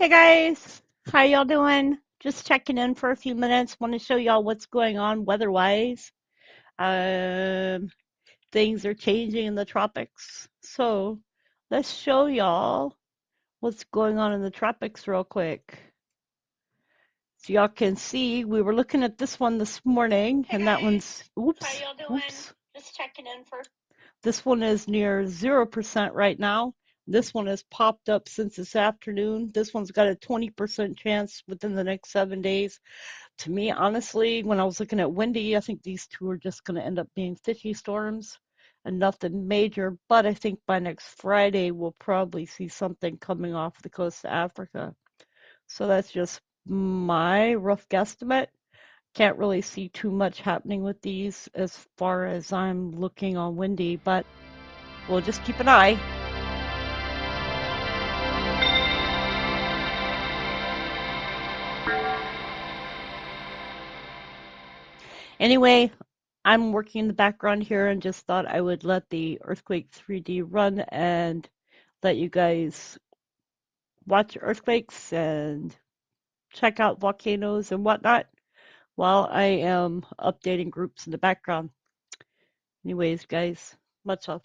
Hey guys, how y'all doing? Just checking in for a few minutes. Want to show y'all what's going on weather-wise. Um, Things are changing in the tropics. So let's show y'all what's going on in the tropics real quick. So y'all can see we were looking at this one this morning, and that one's oops. Just checking in for. This one is near 0% right now. This one has popped up since this afternoon. This one's got a 20% chance within the next 7 days. To me, honestly, when I was looking at windy, I think these two are just going to end up being fishy storms and nothing major. But I think by next Friday, we'll probably see something coming off the coast of Africa. So that's just my rough guesstimate. Can't really see too much happening with these as far as I'm looking on windy, but we'll just keep an eye. Anyway, I'm working in the background here and just thought I would let the Earthquake 3D run and let you guys watch earthquakes and check out volcanoes and whatnot while I am updating groups in the background. Anyways, guys, much love.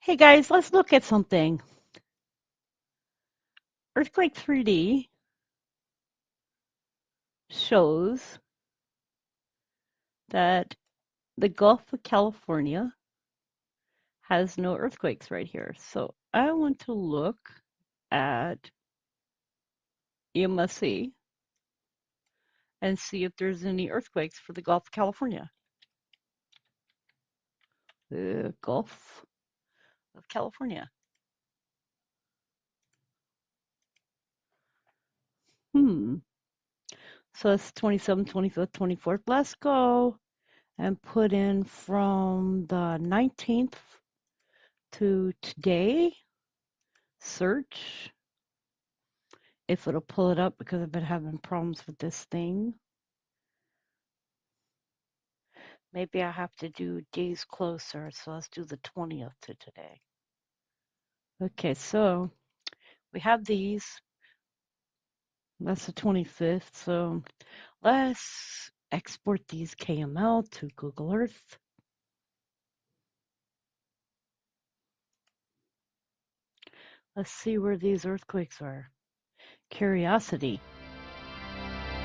Hey guys, let's look at something. Earthquake 3D shows that the Gulf of California has no earthquakes right here. So I want to look at EMSC and see if there's any earthquakes for the Gulf of California. The Gulf of California. So it's 27th, 25th, 24th. Let's go and put in from the 19th to today. Search if it'll pull it up because I've been having problems with this thing. Maybe I have to do days closer, so let's do the 20th to today. Okay, so we have these. That's the 25th, so let's export these KML to Google Earth. Let's see where these earthquakes are. Curiosity.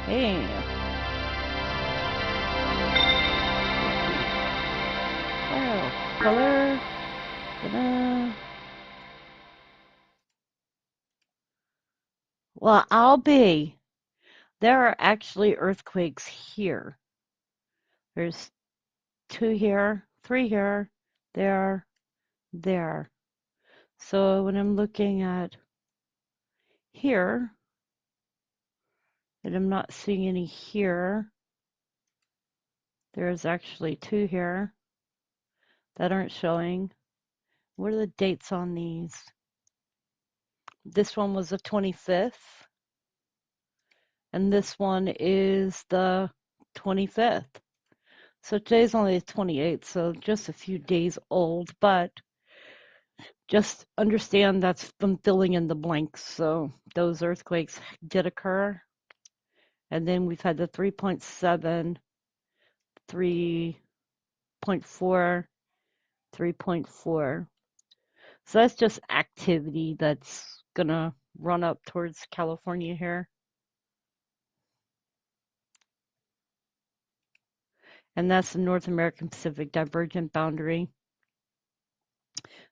Hey. Wow. Color. Ta-da. Well, I'll be. There are actually earthquakes here. There's 2 here, 3 here, there, there. So when I'm looking at here, and I'm not seeing any here, there's actually 2 here that aren't showing. What are the dates on these? This one was the 25th, and this one is the 25th. So today's only the 28th, so just a few days old, but just understand that's them filling in the blanks. So those earthquakes did occur. And then we've had the 3.7, 3.4, 3.4. So that's just activity that's going to run up towards California here. And that's the North American Pacific Divergent Boundary.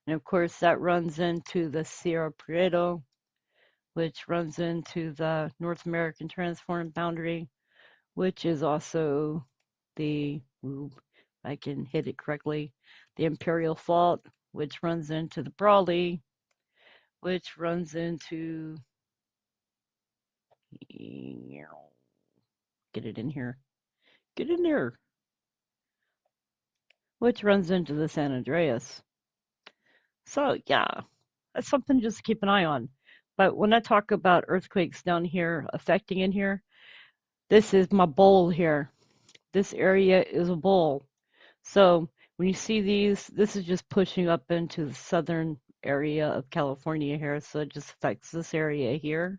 And of course, that runs into the Sierra Prieto, which runs into the North American Transform Boundary, which is also the, I can hit it correctly, the Imperial Fault, which runs into the Brawley, which runs into, get it in here, get in there, which runs into the San Andreas. So yeah, that's something just to keep an eye on. But when I talk about earthquakes down here affecting in here, this is my bowl here. This area is a bowl. So when you see these, this is just pushing up into the southern area of California here. So it just affects this area here.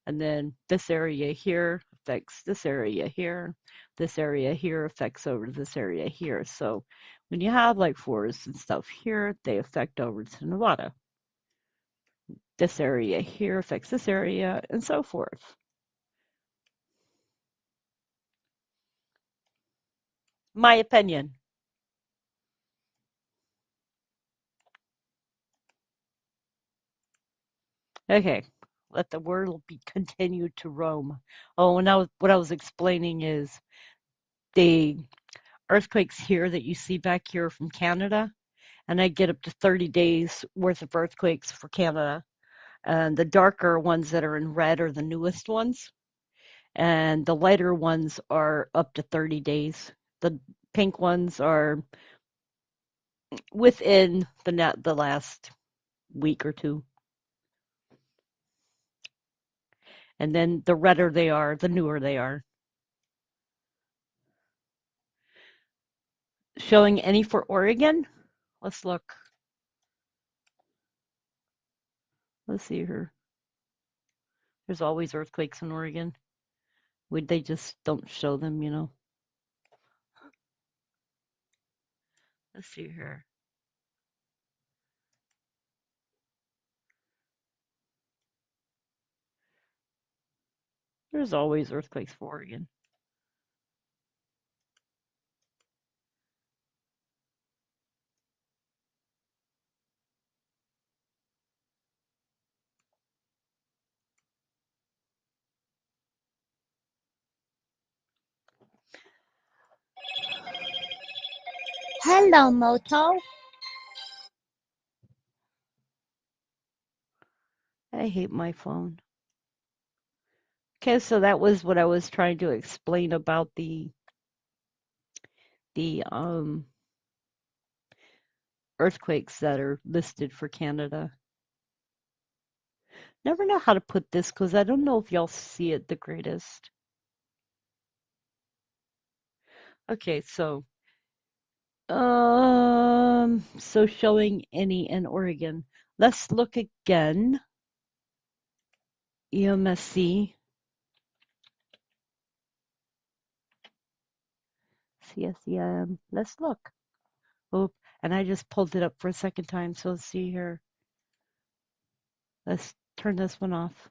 And then this area here affects this area here. This area here affects over this area here. So when you have like forests and stuff here, they affect over to Nevada. This area here affects this area and so forth. My opinion. Okay, let the world be continued to roam. Oh, and what I was explaining is the earthquakes here that you see back here from Canada, and I get up to 30 days worth of earthquakes for Canada. And the darker ones that are in red are the newest ones, and the lighter ones are up to 30 days. The pink ones are within the last week or two. And then the redder they are, the newer they are. Showing any for Oregon? Let's look. Let's see here. There's always earthquakes in Oregon. They just don't show them, you know. Let's see here. There's always earthquakes for Oregon. Hello, Moto. I hate my phone. Okay, so that was what I was trying to explain about the earthquakes that are listed for Canada. Never know how to put this because I don't know if y'all see it the greatest. Okay, so showing any in Oregon. Let's look again. EMSC, CSEM. Let's look. Oh, and I just pulled it up for a second time, so let's see here. Let's turn this one off.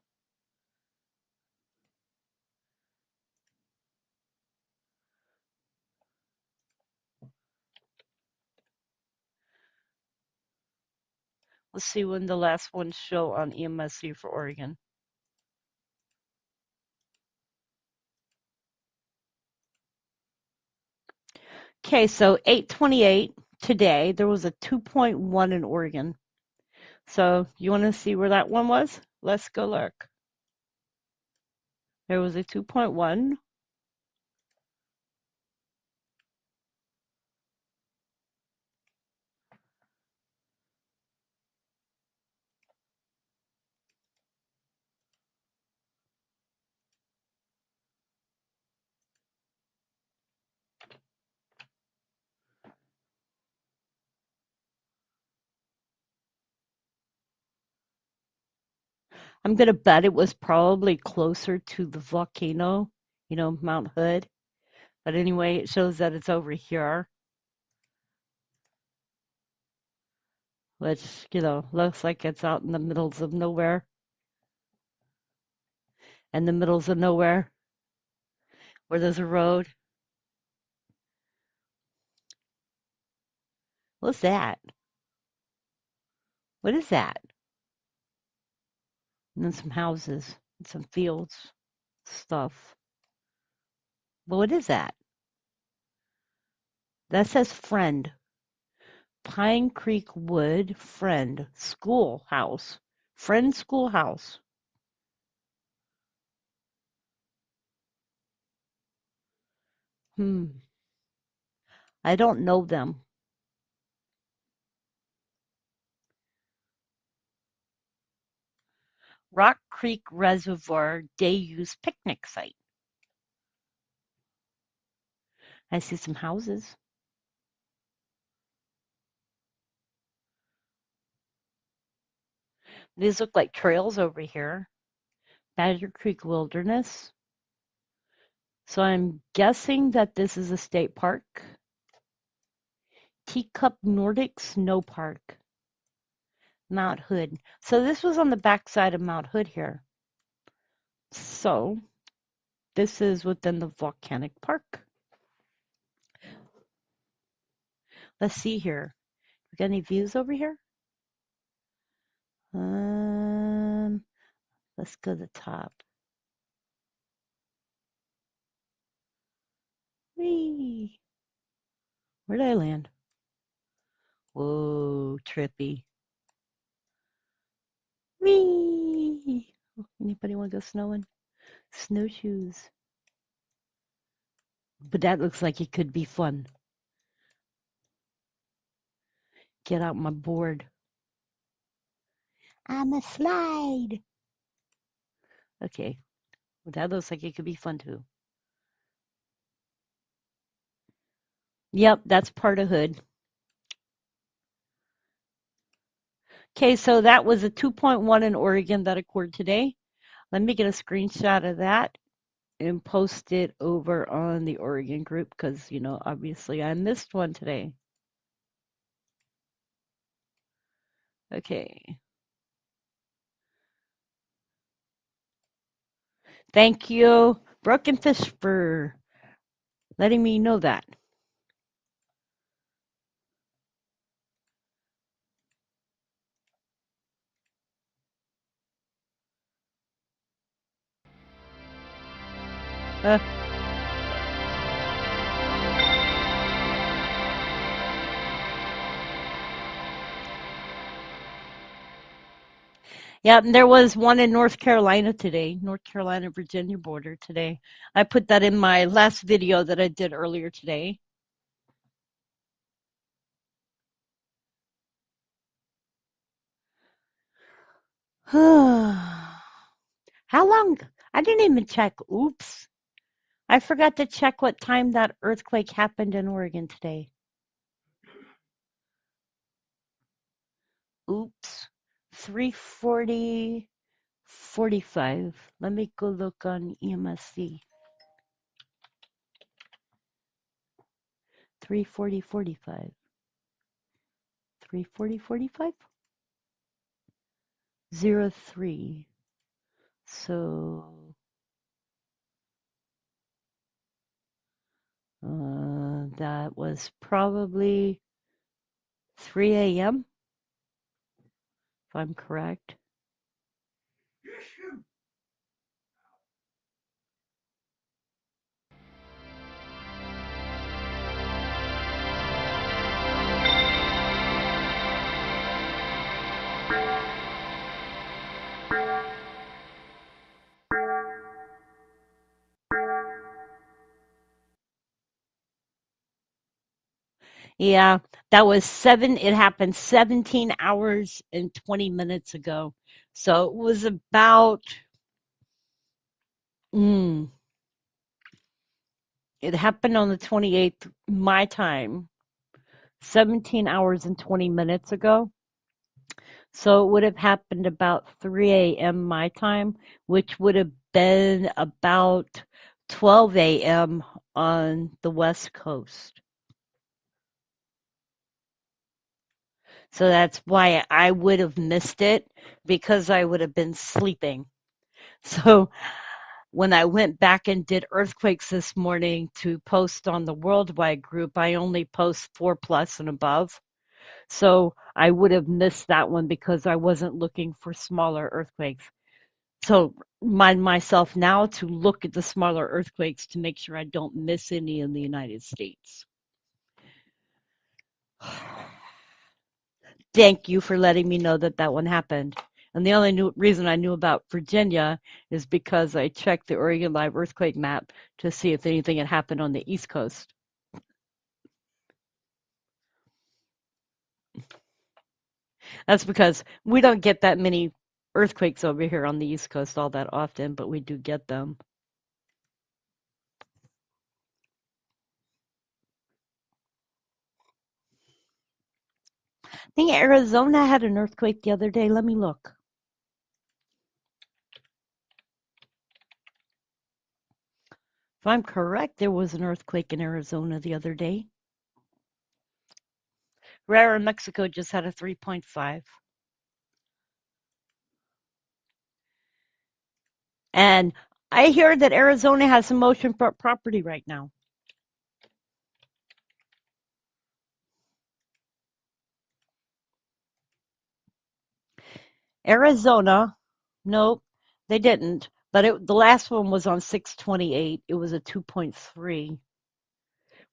Let's see when the last ones show on EMSC for Oregon. Okay, so 8:28 today, there was a 2.1 in Oregon. So you want to see where that one was? Let's go look. There was a 2.1. I'm going to bet it was probably closer to the volcano, Mount Hood. But anyway, it shows that it's over here, which, looks like it's out in the middles of nowhere. In the middles of nowhere where there's a road. What's that? What is that? And then some houses and some fields, stuff. Well, what is that? That says friend. Pine Creek Wood Friend Schoolhouse. Friend Schoolhouse. Hmm. I don't know them. Rock Creek Reservoir Day Use Picnic Site. I see some houses. These look like trails over here. Badger Creek Wilderness. So I'm guessing that this is a state park. Teacup Nordic Snow Park. Mount Hood. So this was on the backside of Mount Hood here. So this is within the volcanic park. Let's see here. We got any views over here? Um, let's go to the top. Whee! Where did I land? Whoa, trippy. Whee! Anybody want to go snowing? Snowshoes. But that looks like it could be fun. Get out my board. I'm a slide. Okay. Well, that looks like it could be fun too. Yep, that's part of Hood. Okay, so that was a 2.1 in Oregon that occurred today. Let me get a screenshot of that and post it over on the Oregon group because, obviously I missed one today. Okay. Thank you, Broken Fish, for letting me know that. Uh, yeah, and there was one in North Carolina today, North Carolina Virginia border today. I put that in my last video that I did earlier today. How long? I didn't even check. Oops. I forgot to check what time that earthquake happened in Oregon today. Oops. 3:40, 45. Let me go look on EMSC. 3:40, 45. 3:40, 45? 03. So that was probably 3 a.m., if I'm correct. Yeah, that was it happened 17 hours and 20 minutes ago. So it was about, mm, it happened on the 28th, my time, 17 hours and 20 minutes ago. So it would have happened about 3 a.m. my time, which would have been about 12 a.m. on the West Coast. So that's why I would have missed it because I would have been sleeping. So when I went back and did earthquakes this morning to post on the worldwide group, I only post 4 plus and above. So I would have missed that one because I wasn't looking for smaller earthquakes. So mind myself now to look at the smaller earthquakes to make sure I don't miss any in the United States. Thank you for letting me know that that one happened. And the only reason I knew about Virginia is because I checked the Oregon Live earthquake map to see if anything had happened on the East Coast. That's because we don't get that many earthquakes over here on the East Coast all that often, but we do get them. I think Arizona had an earthquake the other day. Let me look. If I'm correct, there was an earthquake in Arizona the other day. Rara, Mexico just had a 3.5. And I hear that Arizona has some oceanfront property right now. Arizona, nope, they didn't. But the last one was on 6/28. It was a 2.3.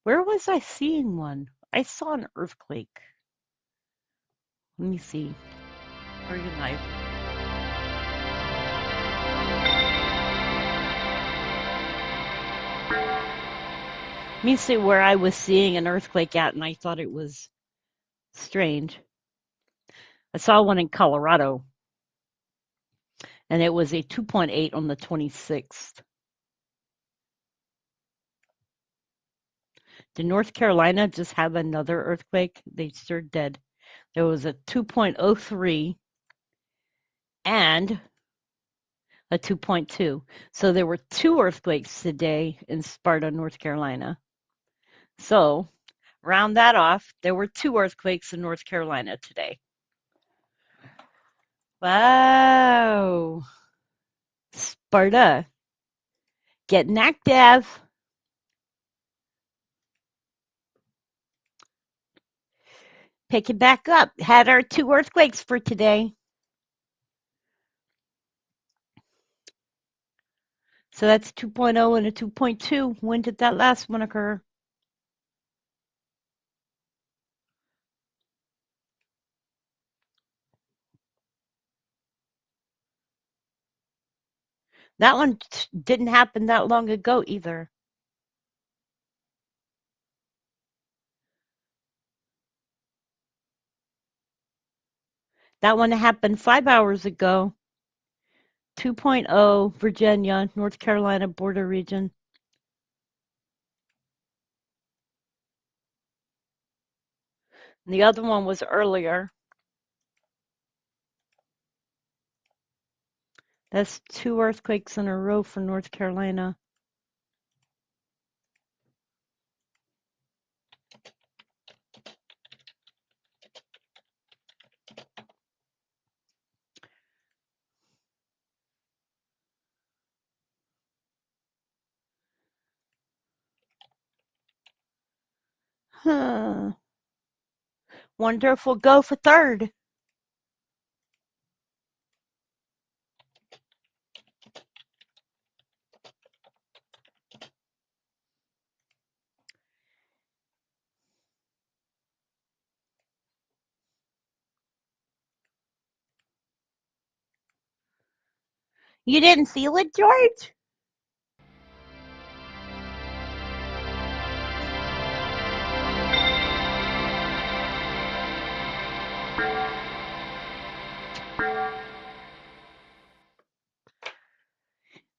Where was I seeing one? I saw an earthquake. Let me see. Oregon Live. Let me see where I was seeing an earthquake at, and I thought it was strange. I saw one in Colorado, and it was a 2.8 on the 26th. Did North Carolina just have another earthquake? They sure did. There was a 2.03 and a 2.2. So there were two earthquakes today in Sparta, North Carolina. So round that off, there were two earthquakes in North Carolina today. Wow. Sparta. Getting active. Pick it back up. Had our 2 earthquakes for today. So that's 2.0 and a 2.2. When did that last one occur? That one didn't happen that long ago either. That one happened 5 hours ago. 2.0, Virginia, North Carolina border region. And the other one was earlier. That's 2 earthquakes in a row for North Carolina. Huh. Wonder if we'll go for third. You didn't feel it, George?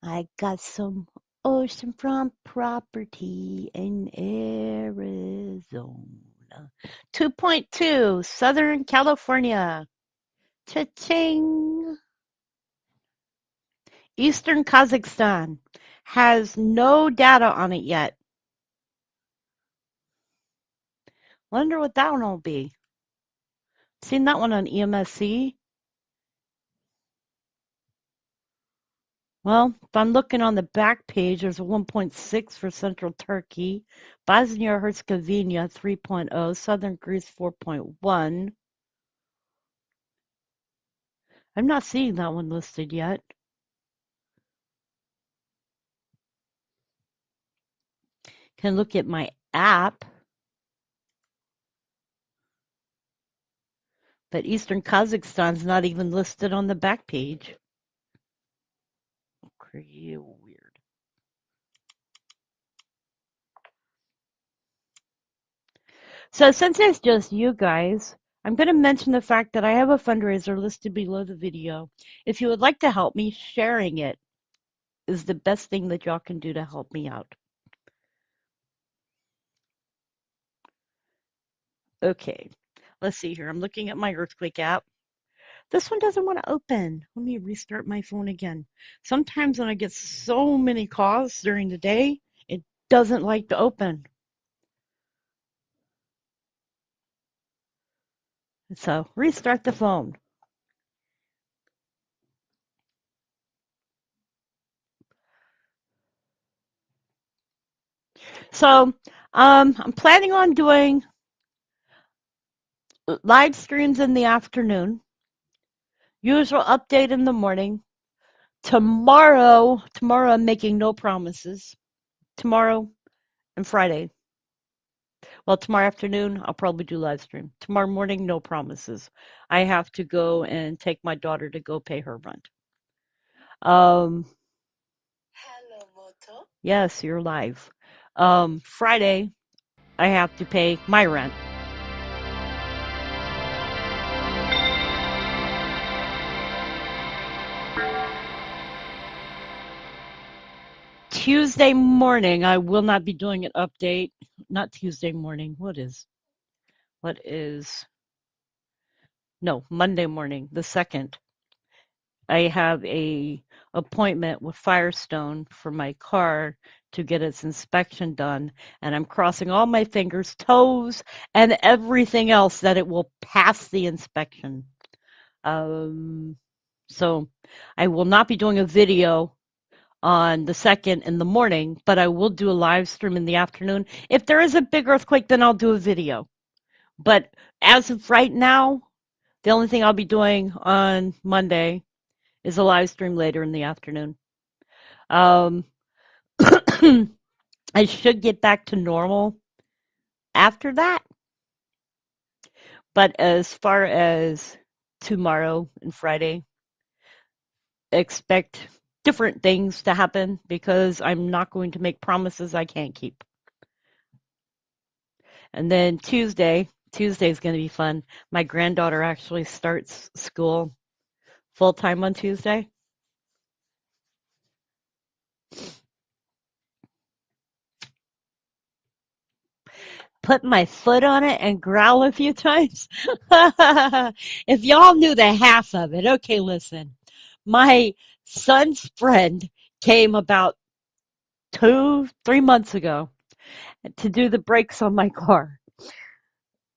I got some oceanfront property in Arizona. 2.2, Southern California. Cha-ching. Eastern Kazakhstan has no data on it yet. Wonder what that one will be. Seen that one on EMSC? Well, if I'm looking on the back page, there's a 1.6 for Central Turkey, Bosnia-Herzegovina 3.0, Southern Greece 4.1. I'm not seeing that one listed yet. Can look at my app, but Eastern Kazakhstan's not even listed on the back page. Pretty weird. So since it's just you guys, I'm going to mention the fact that I have a fundraiser listed below the video. If you would like to help me, sharing it is the best thing that y'all can do to help me out. Okay, let's see here. I'm looking at my earthquake app. This one doesn't want to open. Let me restart my phone again. Sometimes when I get so many calls during the day, it doesn't like to open. So restart the phone. So I'm planning on doing live streams in the afternoon, usual update in the morning. Tomorrow I'm making no promises. Tomorrow and Friday. Well, tomorrow afternoon, I'll probably do live stream. Tomorrow morning, no promises. I have to go and take my daughter to go pay her rent. Hello, Moto. Yes, you're live. Friday, I have to pay my rent. Tuesday morning, I will not be doing an update. Not Tuesday morning. No, Monday morning, the 2nd. I have a appointment with Firestone for my car to get its inspection done, and I'm crossing all my fingers, toes, and everything else that it will pass the inspection. So I will not be doing a video on the 2nd in the morning, but I will do a live stream in the afternoon. If there is a big earthquake, then I'll do a video. But as of right now, the only thing I'll be doing on Monday is a live stream later in the afternoon. Um, I should get back to normal after that. But as far as tomorrow and Friday, expect different things to happen because I'm not going to make promises I can't keep. And then Tuesday is going to be fun. My granddaughter actually starts school full time on Tuesday. Put my foot on it and growl a few times. If y'all knew the half of it, okay, listen. My son's friend came about 3 months ago to do the brakes on my car.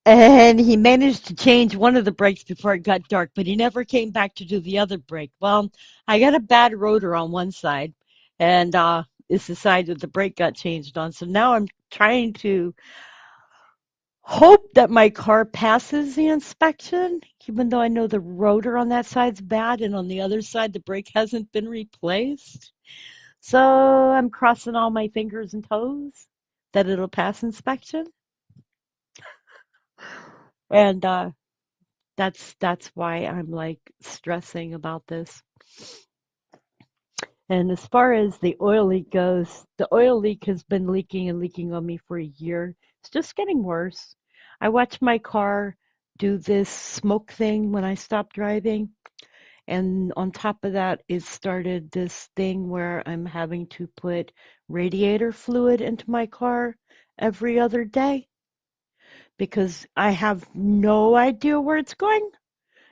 And he managed to change one of the brakes before it got dark, but he never came back to do the other brake. Well, I got a bad rotor on one side, and it's the side that the brake got changed on. So now I'm trying to hope that my car passes the inspection, even though I know the rotor on that side's bad, and on the other side, the brake hasn't been replaced. So I'm crossing all my fingers and toes that it'll pass inspection. And that's why I'm like stressing about this. And as far as the oil leak goes, the oil leak has been leaking and leaking on me for a year. It's just getting worse. I watch my car do this smoke thing when I stop driving. And on top of that, it started this thing where I'm having to put radiator fluid into my car every other day because I have no idea where it's going.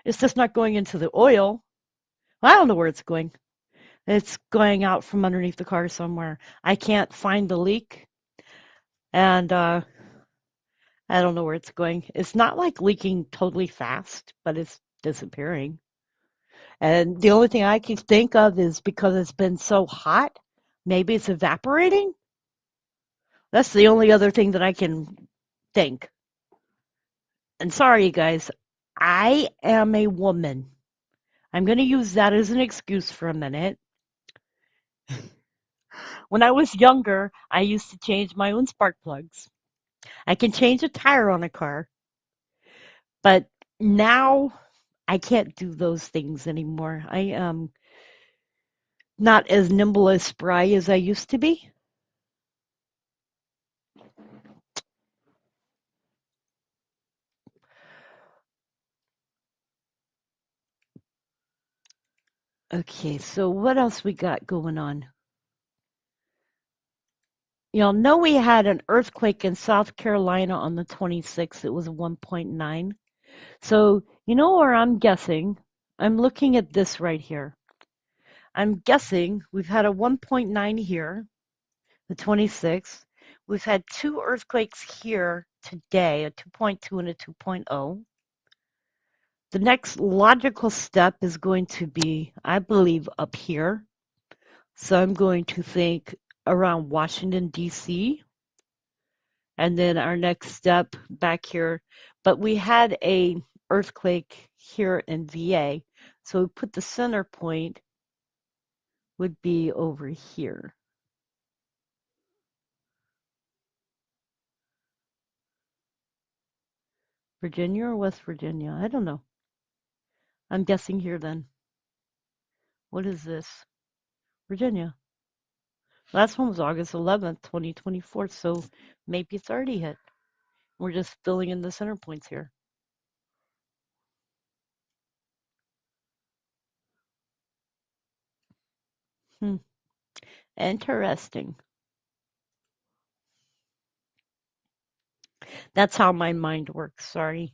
It's just not going into the oil. I don't know where it's going. It's going out from underneath the car somewhere. I can't find the leak, and I don't know where it's going. It's not like leaking totally fast, but it's disappearing. And the only thing I can think of is because it's been so hot, maybe it's evaporating. That's the only other thing that I can think. And sorry, you guys, I am a woman. I'm going to use that as an excuse for a minute. When I was younger, I used to change my own spark plugs. I can change a tire on a car, but now I can't do those things anymore. I am not as nimble as spry as I used to be. Okay, so what else we got going on? Y'all know we had an earthquake in South Carolina on the 26th. It was 1.9. So, you know where I'm guessing? I'm looking at this right here. I'm guessing we've had a 1.9 here, the 26th. We've had two earthquakes here today, a 2.2 and a 2.0. The next logical step is going to be, I believe, up here. So I'm going to think around Washington, D.C., and then our next step back here. But we had a earthquake here in VA, so we put the center point would be over here. Virginia or West Virginia? I don't know. I'm guessing here then. What is this? Virginia. Last one was August 11th, 2024, so maybe it's already hit. We're just filling in the center points here. Hmm. Interesting. That's how my mind works. Sorry.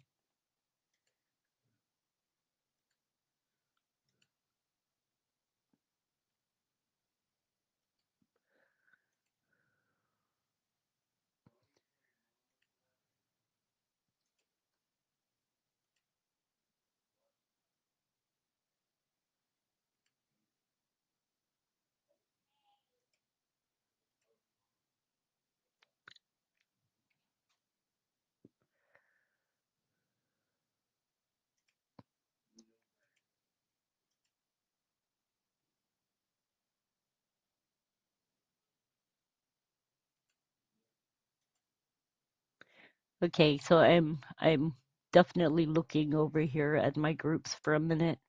Okay, so I'm definitely looking over here at my groups for a minute.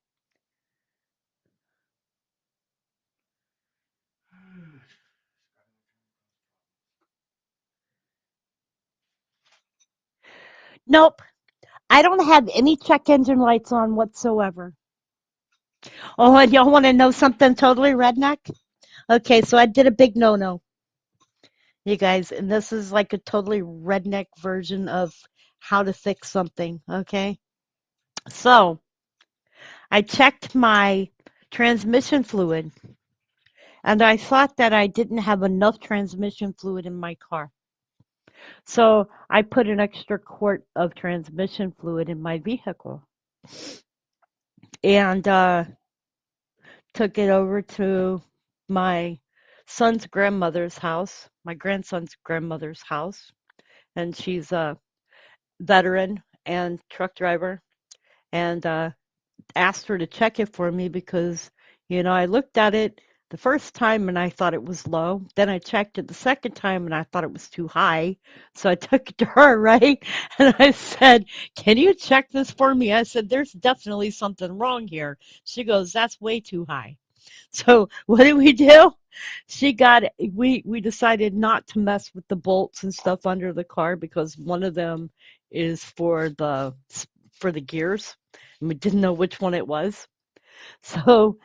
Nope, I don't have any check engine lights on whatsoever. Oh, and y'all want to know something totally redneck? Okay, so I did a big no-no, you guys, and this is like a totally redneck version of how to fix something, okay? So, I checked my transmission fluid, and I thought that I didn't have enough transmission fluid in my car. So, I put an extra quart of transmission fluid in my vehicle and took it over to my son's grandmother's house, my grandson's grandmother's house, and she's a veteran and truck driver, and asked her to check it for me because, I looked at it the first time and I thought it was low. Then I checked it the second time and I thought it was too high. So I took it to her, right? And I said, "Can you check this for me?" I said, "There's definitely something wrong here." She goes, "That's way too high." So what did we do? We decided not to mess with the bolts and stuff under the car because one of them is for the gears, and we didn't know which one it was. So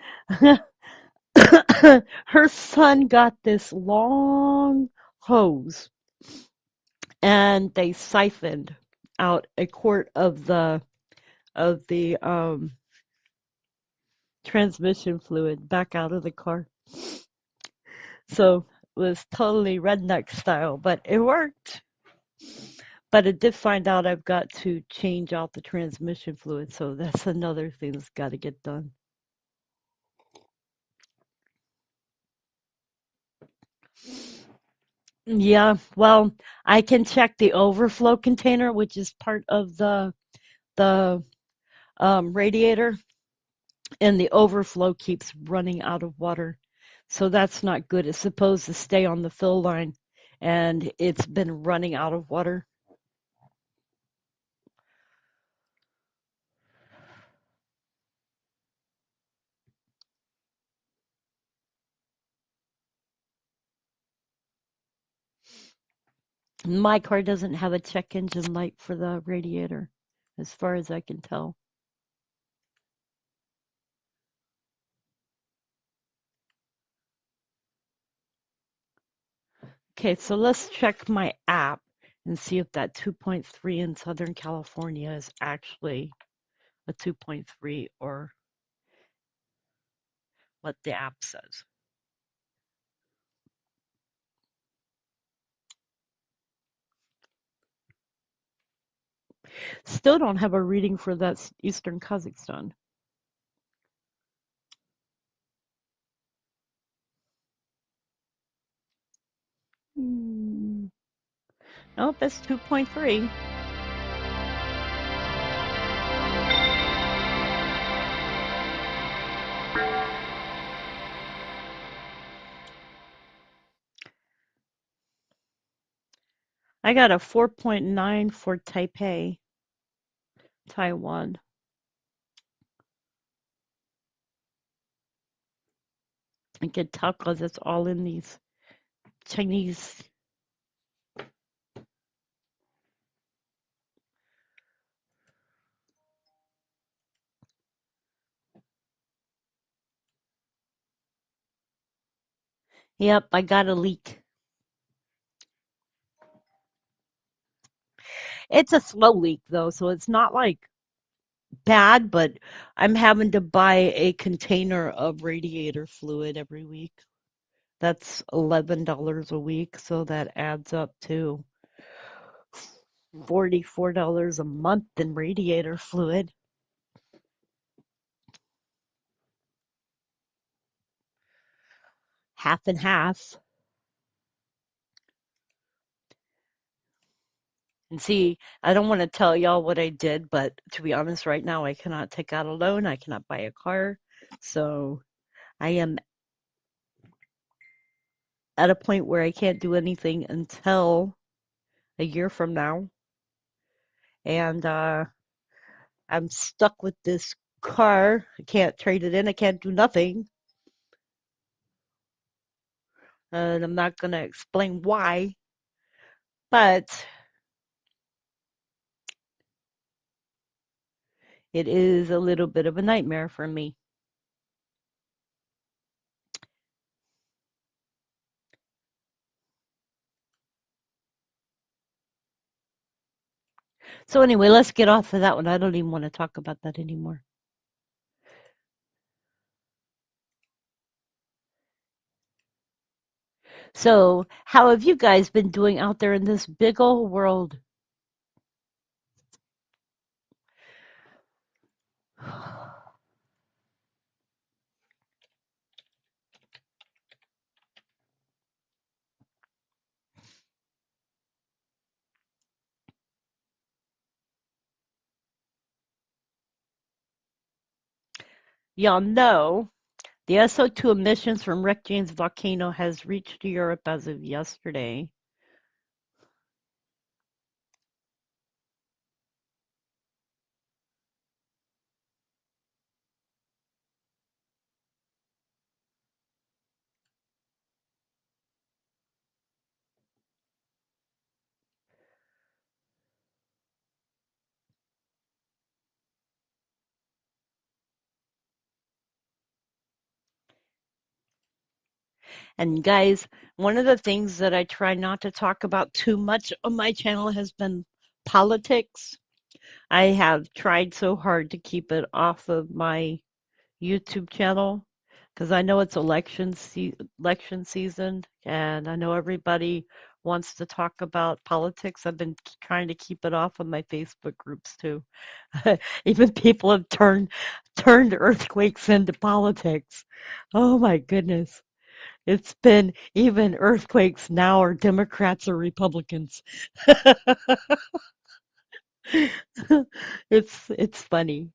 her son got this long hose and they siphoned out a quart of the transmission fluid back out of the car. So it was totally redneck style, but it worked. But it did find out I've got to change out the transmission fluid, so that's another thing that's got to get done. Yeah, well, I can check the overflow container, which is part of the radiator, and the overflow keeps running out of water. So that's not good. It's supposed to stay on the fill line, and it's been running out of water. My car doesn't have a check engine light for the radiator, as far as I can tell. Okay, so let's check my app and see if that 2.3 in Southern California is actually a 2.3 or what the app says. Still don't have a reading for that Eastern Kazakhstan. Hmm. Nope, it's 2.3. I got a 4.9 for Taipei, Taiwan. I can tell because it's all in these Chinese. Yep, I got a leak. It's a slow leak though, so it's not like bad, but I'm having to buy a container of radiator fluid every week. That's $11 a week, so that adds up to $44 a month in radiator fluid, half and half. And see, I don't want to tell y'all what I did, but to be honest, right now I cannot take out a loan. I cannot buy a car. So I am at a point where I can't do anything until a year from now. and I'm stuck with this car. I can't trade it in. I can't do nothing. And I'm not going to explain why, but it is a little bit of a nightmare for me. So anyway, let's get off of that one. I don't even want to talk about that anymore. So, how have you guys been doing out there in this big old world? Y'all know the SO2 emissions from Rick James volcano has reached Europe as of yesterday. And guys, one of the things that I try not to talk about too much on my channel has been politics. I have tried so hard to keep it off of my YouTube channel because I know it's election season, and I know everybody wants to talk about politics. I've been trying to keep it off of my Facebook groups too. Even people have turned earthquakes into politics. Oh my goodness. It's been even earthquakes now are Democrats or Republicans. It's funny.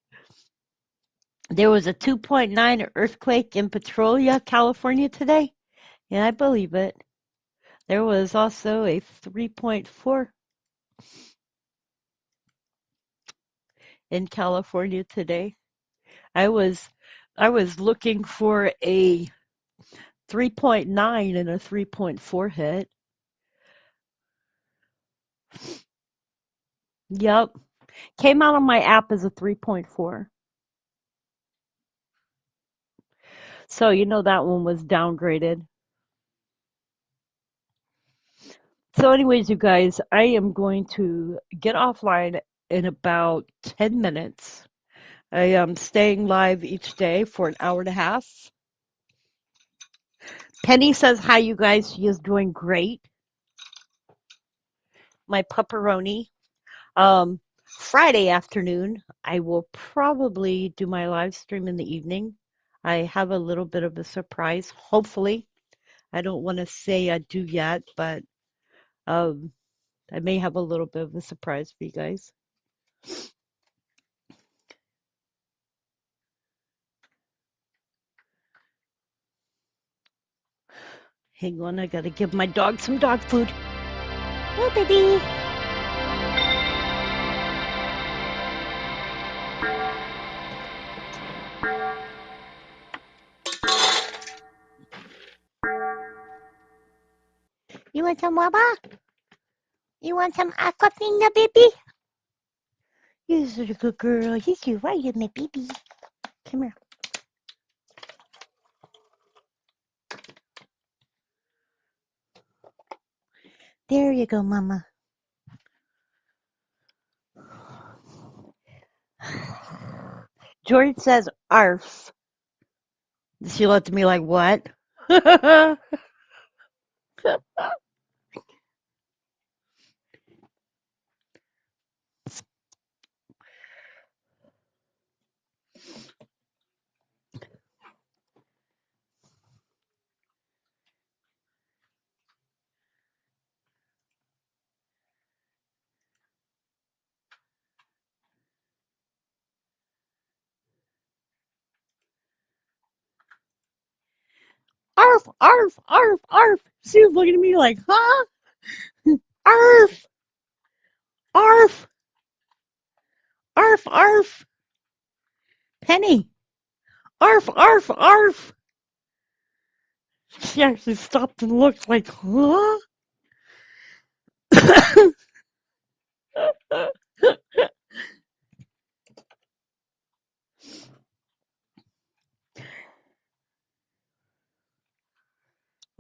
There was a 2.9 earthquake in Petrolia, California today. Yeah, I believe it. There was also a 3.4 in California today. I was I was looking for a 3.9 and a 3.4 hit. Yep. Came out on my app as a 3.4. So you know that one was downgraded. So anyways, you guys, I am going to get offline in about 10 minutes. I am staying live each day for an hour and a half. Penny says hi, you guys. She is doing great. My pepperoni. Friday afternoon, I will probably do my live stream in the evening. I have a little bit of a surprise, hopefully. I don't want to say I do yet, but um, I may have a little bit of a surprise for you guys. Hang on, I gotta give my dog some dog food. Oh, baby. You want some Waba? You want some Aquafina, baby? You're such a good girl. Yes, you are. You're my baby. Come here. There you go, Mama. George says arf. She looked at me like, what? Arf, arf, arf, arf. She was looking at me like, huh? Arf, arf. Arf, arf. Penny. Arf, arf, arf. She actually stopped and looked like, huh?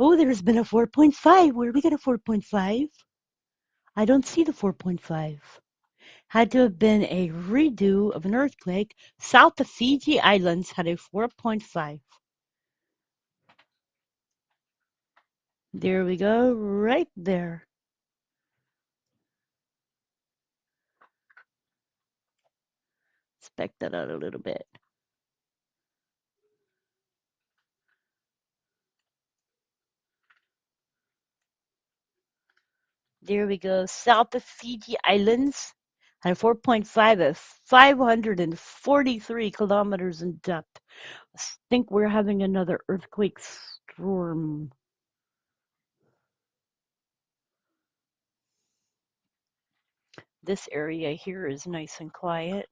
Oh, there's been a 4.5. Where we get a 4.5? I don't see the 4.5. Had to have been a redo of an earthquake. South of Fiji Islands had a 4.5. There we go, right there. Spec that out a little bit. There we go. South of Fiji Islands had a 4.5 at 543 kilometers in depth. I think we're having another earthquake storm. This area here is nice and quiet.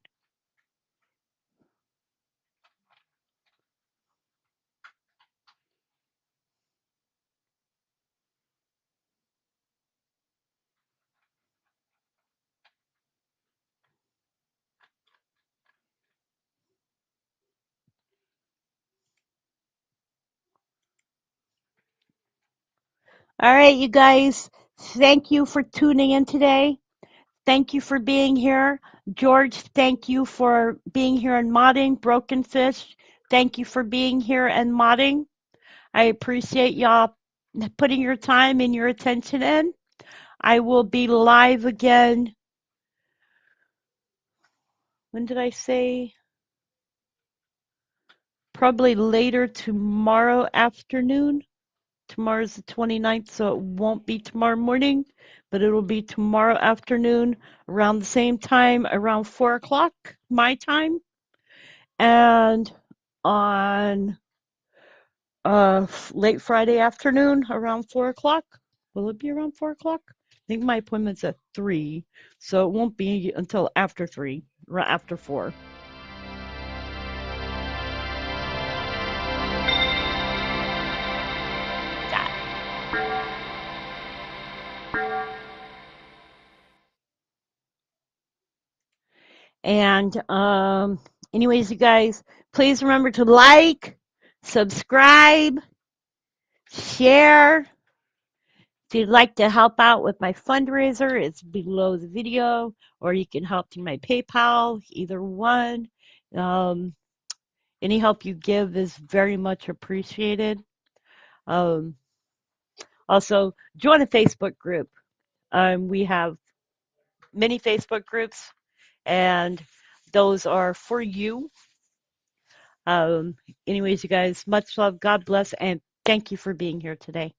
All right, you guys, thank you for tuning in today. Thank you for being here. George, thank you for being here and modding. Broken Fish, thank you for being here and modding. I appreciate y'all putting your time and your attention in. I will be live again. When did I say? Probably later tomorrow afternoon. Tomorrow's the 29th, so it won't be tomorrow morning, but it'll be tomorrow afternoon around the same time, around 4 o'clock my time. And on late Friday afternoon around 4 o'clock. Will it be around 4 o'clock? I think my appointment's at 3, so it won't be until after 3, or after 4. And anyways, you guys, please remember to like, subscribe, share. If you'd like to help out with my fundraiser, it's below the video, or you can help through my PayPal, either one. Any help you give is very much appreciated. Also, join a Facebook group. We have many Facebook groups, and those are for you. Anyways, you guys, much love, God bless, and thank you for being here today.